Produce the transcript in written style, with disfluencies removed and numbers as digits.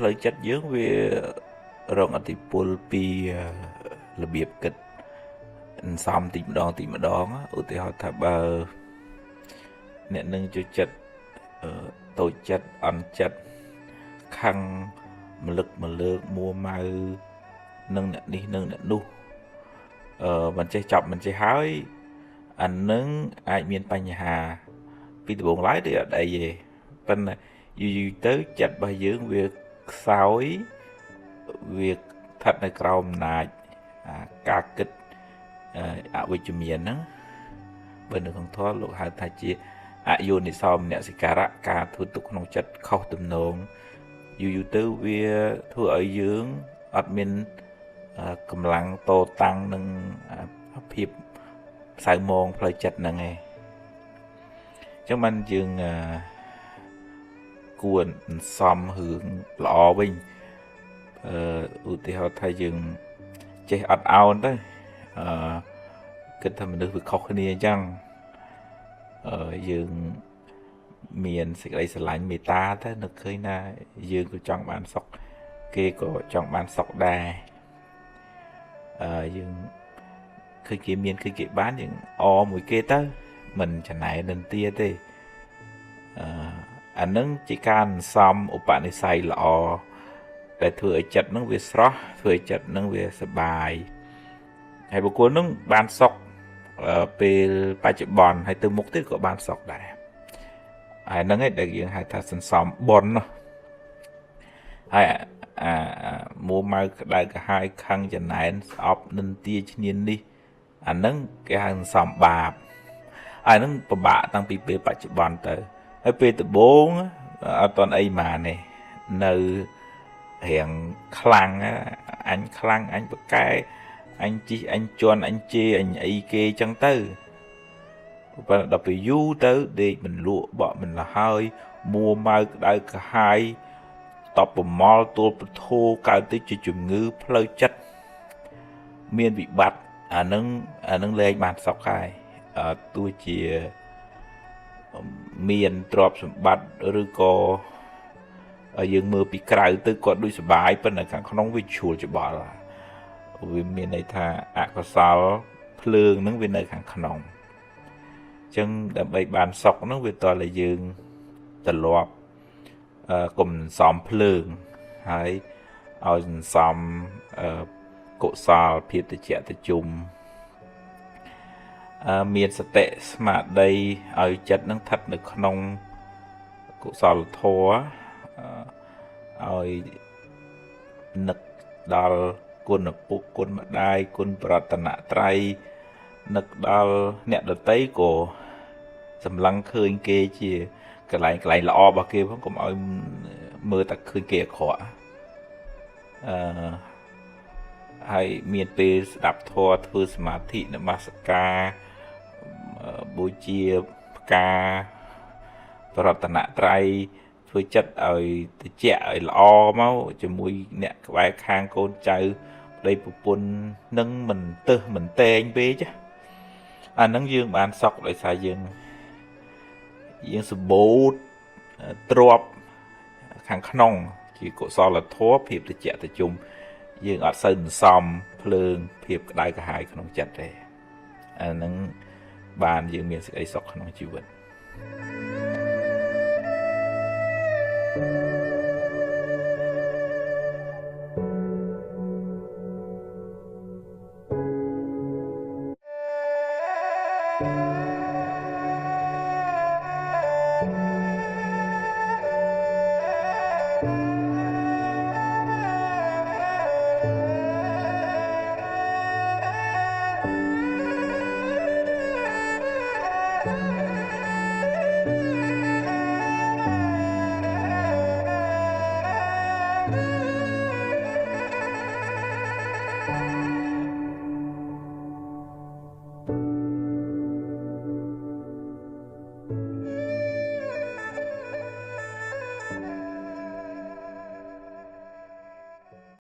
ផ្លូវចិត្តយើងវារងឥទ្ធិពលពីរបៀបគិតសំតិចម្ដងឧទាហរណ៍ថាបើអ្នកនឹងចូលចិត្តតូចចិត្តអន់ចិត្តខឹងម្លឹកម្លើកមួម៉ៅនឹងអ្នកនេះនឹងអ្នកនោះមិនចេះចប់មិនចេះហើយអានឹងអាចមានបញ្ហាពីដំបូងឡើយដូចអត់អីទេប៉ុន្តែយូរទៅចិត្តរបស់យើងវាខ្សោយវាស្ថិតនៅក្រោមអំណាចការគិតអវិជ្ជមានហ្នឹងបើនៅក្នុងធម៌លោកហៅថាជាអយោនិសោមនសិការៈការធ្វើទុកក្នុងចិត្តខុសទំនងយូរទៅវាធ្វើឲ្យយើងអត់មានកម្លាំងតតាំងនឹងភាពសៅមងផ្លូវចិត្តហ្នឹងឯងអញ្ចឹងបានយើងគួរសំរឿងល្អវិញឧទាហរណ៍ថាយើងចេះអត់ឱនទៅគិតថាមនុស្សវាខុសគ្នាអញ្ចឹងយើងមានសេចក្តីស្រឡាញ់មេត្តាទៅនឹកឃើញថាយើងក៏ចង់បានសុខគេក៏ចង់បានសុខដែរយើងឃើញគេមានឃើញគេបានយើងមួយគេទៅមិនចំណែននឹងទៀតទេអានឹងជាការសំឧបនិស្ស័យល្អដែលធ្វើឲ្យចិត្តនឹងវាស្រស់ធ្វើឲ្យចិត្តនឹងវាសប្បាយហើយបុគ្គលនឹងបានសុខពេលបច្ចុប្បន្នហើយទៅមុខទៀតក៏បានសុខដែរហើយហ្នឹងឯងដែលយើងហៅថាសន្សំបុណ្យហើយមួម៉ៅក្តៅក្រហាយខឹងចំណែនស្អប់និន្ទាឈ្នាននេះអាហ្នឹងគេហៅសន្សំបាបហើយហ្នឹងពិបាកតាំងពីពេលបច្ចុប្បន្នទៅហើយពេលដំបូងអត់តន់អីម៉ានទេនៅរៀងខ្លាំងអញខ្លាំងអញបកែអញជីអញជន់អញជេរអញអីគេចឹងទៅប៉ុន្តែដល់ពេលយូរទៅដេកមិនលក់បក់មិនលហើយមួម៉ៅក្តៅក្រហាយតបប្រមល់ទួលពធោកើតទៅជាជំងឺផ្លូវចិត្តមានវិបត្តិអានឹងលែងបានសុខហើយទោះជាមានទ្រព្យសម្បត្តិឬក៏យើងមើលពីក្រៅទៅគាត់ដូចសុបាយប៉ុន្តែខាងក្នុងវាជ្រួលច្បល់វាមានន័យថាអកុសលភ្លើងហ្នឹងវានៅខាងក្នុងអញ្ចឹងដើម្បីបានសុខហ្នឹងវាតតែយើងត្រឡប់កុំសំភ្លើងហើយឲ្យសន្សំកុសលភាពតិចតិជុំមានសតិស្មារតីឲ្យចិត្តនឹងស្ថិតនៅក្នុងកុសលធម៌ឲ្យនឹកដល់គុណពុកគុណម្ដាយគុណប្រតនត្រ័យនឹកដល់អ្នកដតីក៏សម្លឹងឃើញគេជាកន្លែងល្អរបស់គេផងកុំឲ្យមើលតែឃើញគេអាក្រក់ហើយមានពេលស្ដាប់ធម៌ធ្វើសមាធិនមស្ការបូជាផ្កាប្រតនត្រ័យធ្វើចិត្តឲ្យត្រជាក់ឲ្យល្អមកជាមួយអ្នកក្បែរខាងកូនចៅប្តីប្រពន្ធនឹងមិនទឹះមិនតែងពេកអាហ្នឹងយើងបានសុខដោយសារយើងសម្បូរទ្រព្យខាងក្នុងជាកុសលធម៌ភាពត្រជាក់ត្រជុំយើងអត់សូវសន្សំភ្លើងភាពក្តៅក្រហាយក្នុងចិត្តទេអាហ្នឹងបានយើងមានសេចក្តីសុខក្នុងជីវិត